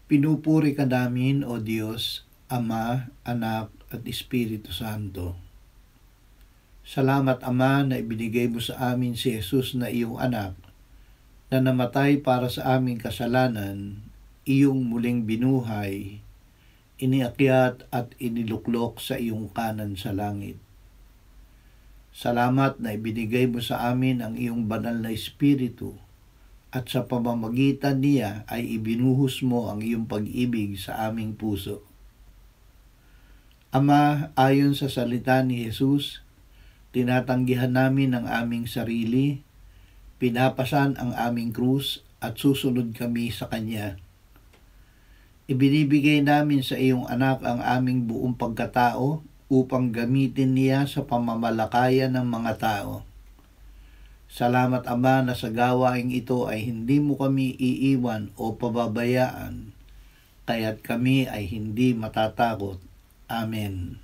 Pinupuri ka namin, O Diyos, Ama, Anak, at Espiritu Santo. Salamat, Ama, na ibinigay mo sa amin si Jesus na iyong anak, na namatay para sa aming kasalanan, iyong muling binuhay, iniakyat at iniluklok sa iyong kanan sa langit. Salamat na ibinigay mo sa amin ang iyong banal na Espiritu, at sa pamamagitan niya ay ibinuhos mo ang iyong pag-ibig sa aming puso. Ama, ayon sa salita ni Jesus, tinatanggihan namin ang aming sarili, pinapasan ang aming krus at susunod kami sa Kanya. Ibinibigay namin sa iyong anak ang aming buong pagkatao upang gamitin niya sa pamamalakayan ng mga tao. Salamat, Ama, na sa gawaing ito ay hindi mo kami iiwan o pababayaan, kaya't kami ay hindi matatakot. Amen.